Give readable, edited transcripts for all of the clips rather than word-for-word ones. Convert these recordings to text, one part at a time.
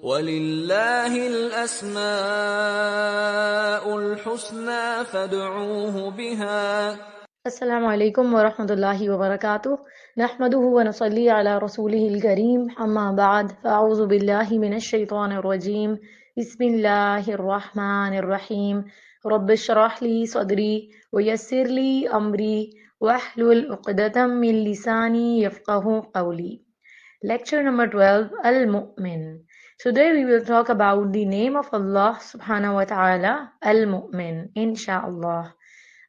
وَلِلَّهِ الْأَسْمَاءُ الْحُسْنَى فَادْعُوهُ بِهَا. Assalamu alaikum wa rahmatullahi wa barakatuh. Nahmaduhu wa nusalli ala rasulihil kareem. Amma ba'd. Fa'auzu billahi minash shaitanir rajim. Bismillahir rahmanir rahim. Rabbi shrah li sadri wa yassir li amri wahlul 'uqdatam min lisani yafqahu qawli. Lecture number 12, Al-Mu'min. Today we will talk about the name of Allah subhanahu wa ta'ala, Al-Mu'min, insha'Allah.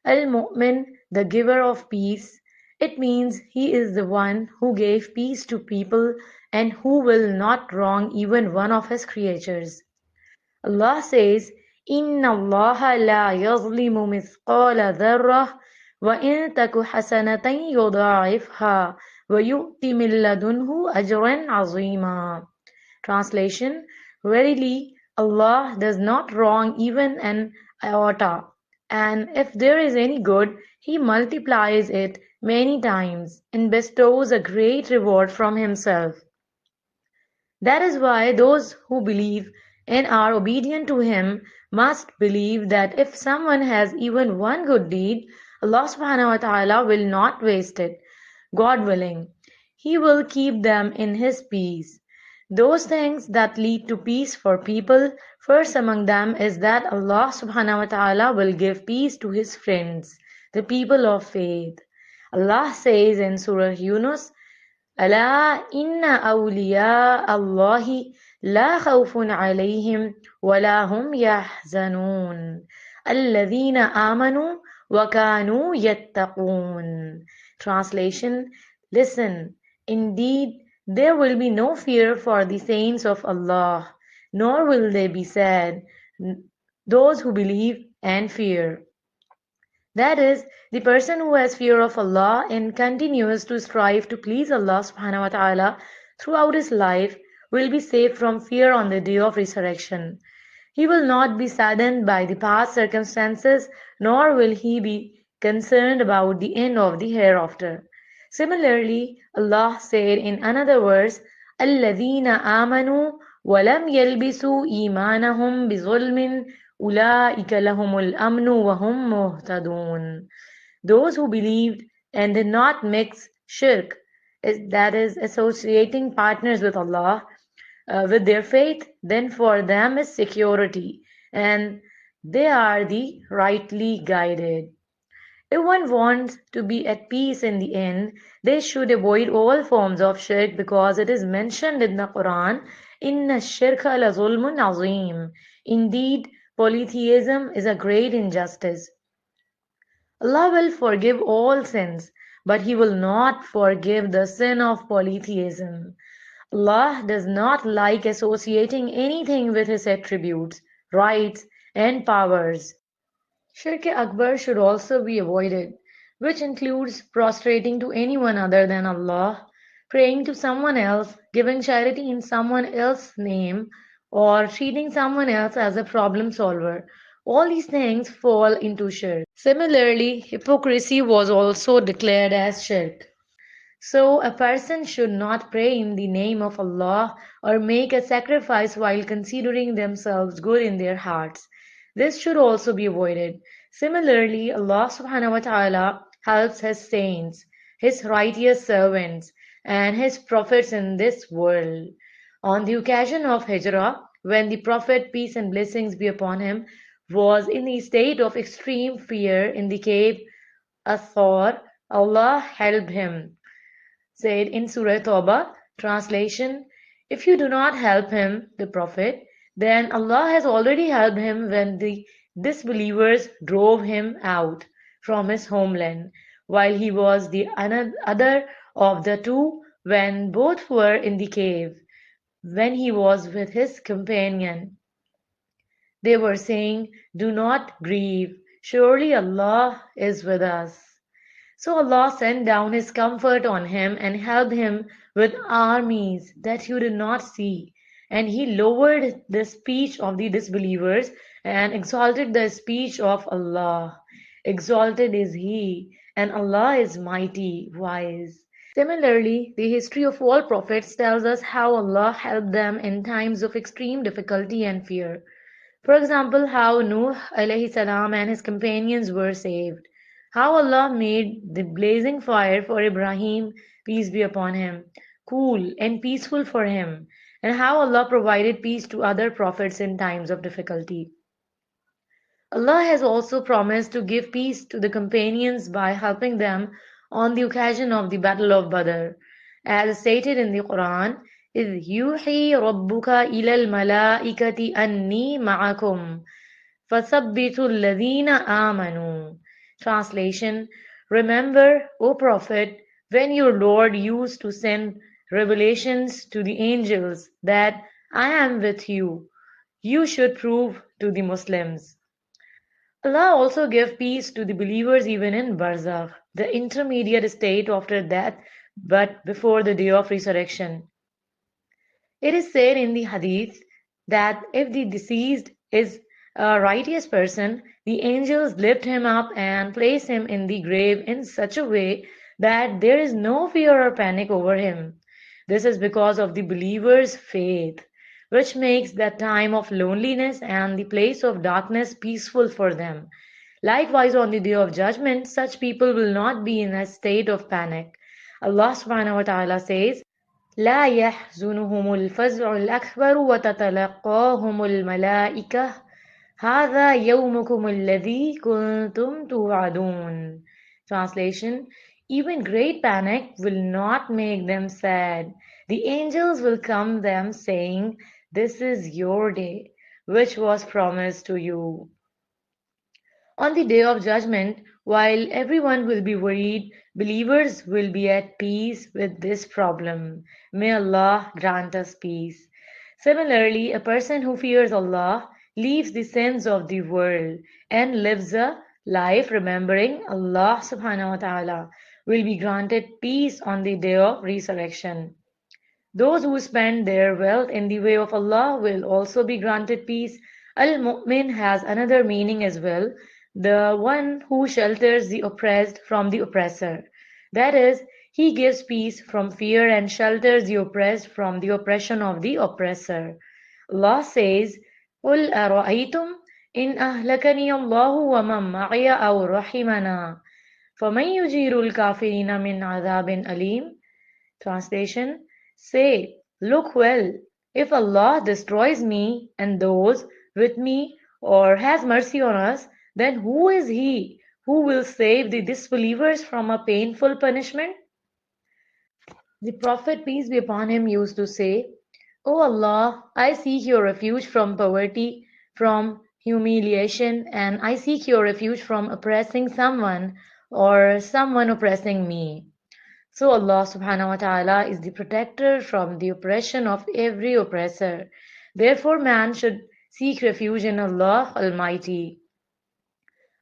Al-Mu'min, the giver of peace. It means he is the one who gave peace to people and who will not wrong even one of his creatures. Allah says, إِنَّ اللَّهَ لَا يَظْلِمُ مِثْقَالَ ذَرَّةٍ وَإِن تَكُ حَسَنَةً يُضَاعِفْهَا وَيُؤْتِ مِن لَّدُنْهُ أَجْرًا عَظِيمًا. Translation: Verily, Allah does not wrong even an iota, and if there is any good, He multiplies it many times and bestows a great reward from Himself. That is why those who believe and are obedient to Him must believe that if someone has even one good deed, Allah subhanahu wa ta'ala will not waste it. God willing, He will keep them in His peace. Those things that lead to peace for people, first among them is that Allah subhanahu wa ta'ala will give peace to His friends, the people of faith. Allah says in Surah Yunus, ألا إن أولياء الله لا خوف عليهم ولا هم يحزنون الذين آمنوا وكانوا يتقون. Translation: Listen, indeed there will be no fear for the saints of Allah, nor will they be sad, those who believe and fear. That is, the person who has fear of Allah and continues to strive to please Allah subhanahu wa ta'ala throughout his life will be safe from fear on the day of resurrection. He will not be saddened by the past circumstances, nor will he be concerned about the end of the hereafter. Similarly, Allah said in another verse, الَّذِينَ آمَنُوا وَلَمْ يَلْبِسُوا إِيمَانَهُمْ بِظُلْمٍ أُولَٰئِكَ لَهُمُ الْأَمْنُ وَهُمْ مُهْتَدُونَ. Those who believed and did not mix shirk, that is, associating partners with Allah, with their faith, then for them is security, and they are the rightly guided. If one wants to be at peace in the end, they should avoid all forms of shirk because it is mentioned in the Quran, Inna shirka la zulmun azim. Indeed, polytheism is a great injustice. Allah will forgive all sins, but He will not forgive the sin of polytheism. Allah does not like associating anything with His attributes, rights, and powers. Shirk Akbar should also be avoided, which includes prostrating to anyone other than Allah, praying to someone else, giving charity in someone else's name, or treating someone else as a problem solver. All these things fall into shirk. Similarly, hypocrisy was also declared as shirk. So, a person should not pray in the name of Allah or make a sacrifice while considering themselves good in their hearts. This should also be avoided. Similarly, Allah subhanahu wa ta'ala helps His saints, His righteous servants, and His prophets in this world. On the occasion of Hijrah, when the Prophet, peace and blessings be upon him, was in a state of extreme fear in the cave Athor, Allah helped him, said in Surah Tawbah. Translation: If you do not help him, the Prophet, then Allah has already helped him when the disbelievers drove him out from his homeland, while he was the other of the two when both were in the cave, when he was with his companion. They were saying, Do not grieve, surely Allah is with us. So Allah sent down His comfort on him and helped him with armies that you did not see. And He lowered the speech of the disbelievers and exalted the speech of Allah. Exalted is He, and Allah is mighty, wise. Similarly, the history of all prophets tells us how Allah helped them in times of extreme difficulty and fear. For example, how Nuh alayhi salam and his companions were saved, how Allah made the blazing fire for Ibrahim, peace be upon him, cool and peaceful for him, and how Allah provided peace to other prophets in times of difficulty. Allah has also promised to give peace to the companions by helping them on the occasion of the Battle of Badr. As stated in the Quran, إِذْ يُوحِي رَبُّكَ إِلَى الْمَلَائِكَةِ أَنِّي مَعَكُمْ فَثَبِّتُوا الَّذِينَ آمَنُوا. Translation: Remember, O Prophet, when your Lord used to send revelations to the angels that I am with you, you should prove to the Muslims. Allah also gave peace to the believers even in Barzakh, the intermediate state after death but before the day of resurrection. It is said in the Hadith that if the deceased is a righteous person, the angels lift him up and place him in the grave in such a way that there is no fear or panic over him. This is because of the believer's faith, which makes that time of loneliness and the place of darkness peaceful for them. Likewise, on the day of judgment, such people will not be in a state of panic. Allah subhanahu wa ta'ala says, لا يحزنهم الفزع الأكبر وتتلقاهم الملائكة هذا يومكم الذي كنتم توعدون. Translation: Even great panic will not make them sad. The angels will come them saying, This is your day, which was promised to you. On the day of judgment, while everyone will be worried, believers will be at peace with this problem. May Allah grant us peace. Similarly, a person who fears Allah leaves the sins of the world and lives a life remembering Allah subhanahu wa ta'ala will be granted peace on the day of resurrection. Those who spend their wealth in the way of Allah will also be granted peace. Al-Mu'min has another meaning as well, the one who shelters the oppressed from the oppressor. That is, he gives peace from fear and shelters the oppressed from the oppression of the oppressor. Allah says, قُلْ أَرَأَيْتُمْ إِنْ أَهْلَكَنِيَ اللَّهُ وَمَنْ مَعِيَ أَوْ رَحِمَنَا فَمَنْ يُجِيرُ الْكَافِرِينَ مِنْ عَذَابٍ أَلِيمٍ. Translation: Say, look well, if Allah destroys me and those with me or has mercy on us, then who is He who will save the disbelievers from a painful punishment? The Prophet, peace be upon him, used to say, O Allah, I seek your refuge from poverty, from humiliation, and I seek your refuge from oppressing someone or someone oppressing me. So Allah subhanahu wa ta'ala is the protector from the oppression of every oppressor. Therefore man should seek refuge in Allah Almighty.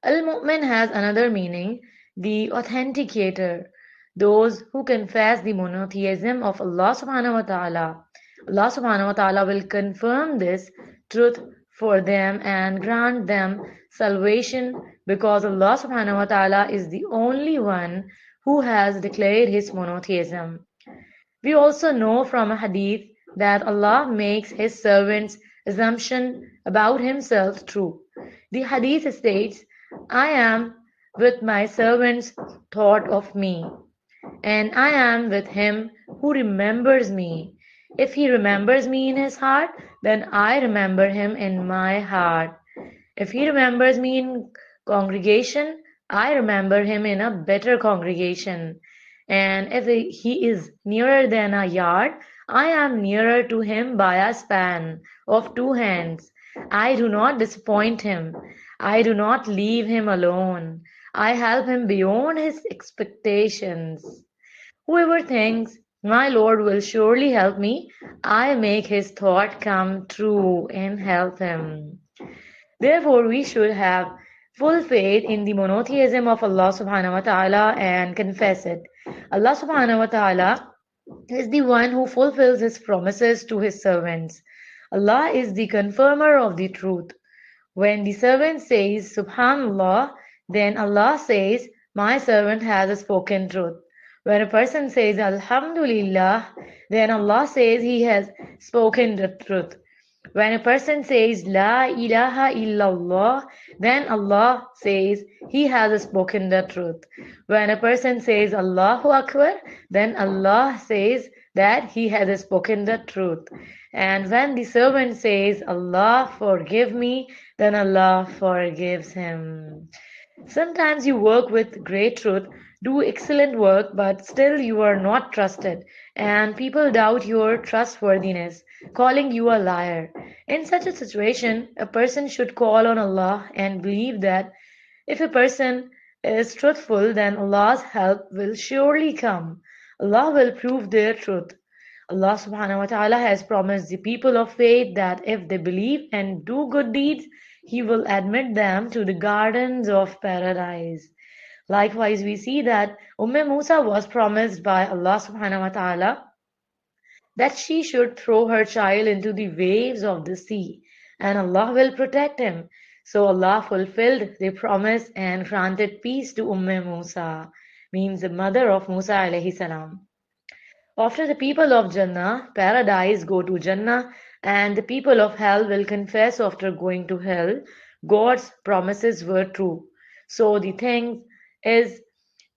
Al-Mu'min has another meaning, the authenticator, those who confess the monotheism of Allah subhanahu wa ta'ala. Allah subhanahu wa ta'ala will confirm this truth for them and grant them salvation because Allah subhanahu wa ta'ala is the only one who has declared his monotheism. We also know from a hadith that Allah makes his servants' assumption about himself true. The hadith states, I am with my servants thought of me, and I am with him who remembers me. If he remembers me in his heart, then I remember him in my heart. If he remembers me in congregation, I remember him in a better congregation. And if he is nearer than a yard, I am nearer to him by a span of 2 hands. I do not disappoint him. I do not leave him alone. I help him beyond his expectations. Whoever thinks, my Lord will surely help me, I make his thought come true and help him. Therefore, we should have full faith in the monotheism of Allah subhanahu wa ta'ala and confess it. Allah subhanahu wa ta'ala is the one who fulfills his promises to his servants. Allah is the confirmer of the truth. When the servant says Subhanallah, then Allah says, My servant has spoken truth. When a person says Alhamdulillah, then Allah says he has spoken the truth. When a person says La ilaha illallah, then Allah says he has spoken the truth. When a person says Allahu Akbar, then Allah says that he has spoken the truth. And when the servant says Allah forgive me, then Allah forgives him. Sometimes you work with great truth, do excellent work, but still you are not trusted, and people doubt your trustworthiness, calling you a liar. In such a situation, a person should call on Allah and believe that if a person is truthful, then Allah's help will surely come. Allah will prove their truth. Allah subhanahu wa ta'ala has promised the people of faith that if they believe and do good deeds, He will admit them to the gardens of paradise. Likewise, we see that Musa was promised by Allah subhanahu wa ta'ala that she should throw her child into the waves of the sea, and Allah will protect him. So Allah fulfilled the promise and granted peace to Musa, means the mother of Musa alayhi salam. After the people of Jannah, paradise, go to Jannah, and the people of hell will confess after going to hell, God's promises were true. So the thing is,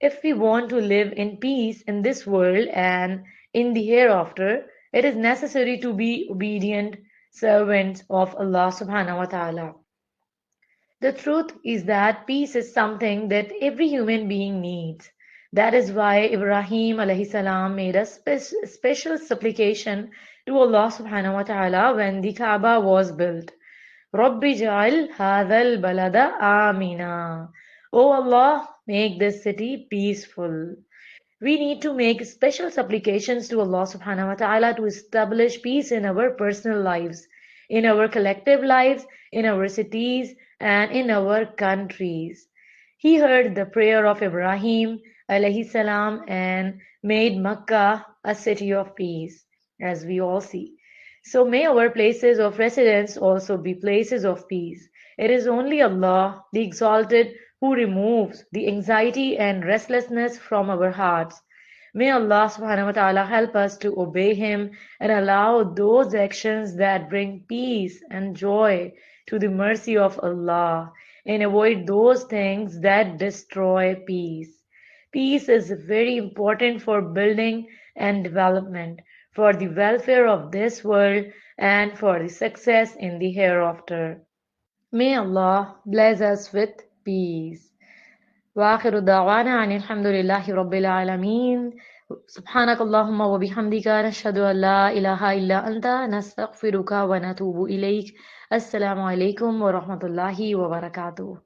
if we want to live in peace in this world and in the hereafter, it is necessary to be obedient servants of Allah subhanahu wa ta'ala. The truth is that peace is something that every human being needs. That is why Ibrahim alayhi salam made a special supplication to Allah subhanahu wa ta'ala when the Kaaba was built. Rabbi ja'al hadhal balada amina. O Allah, make this city peaceful. We need to make special supplications to Allah subhanahu wa ta'ala to establish peace in our personal lives, in our collective lives, in our cities, and in our countries. He heard the prayer of Ibrahim alayhi salam and made Makkah a city of peace, as we all see. So may our places of residence also be places of peace. It is only Allah, the Exalted, who removes the anxiety and restlessness from our hearts. May Allah subhanahu wa ta'ala help us to obey Him and allow those actions that bring peace and joy to the mercy of Allah and avoid those things that destroy peace. Peace is very important for building and development, for the welfare of this world, and for the success in the hereafter. May Allah bless us with peace. وآخر دعوانا أن الحمد لله رب العالمين سبحانك اللهم وبحمدك نشهد أن لا إله إلا أنت نستغفرك ونتوب إليك السلام عليكم ورحمة الله وبركاته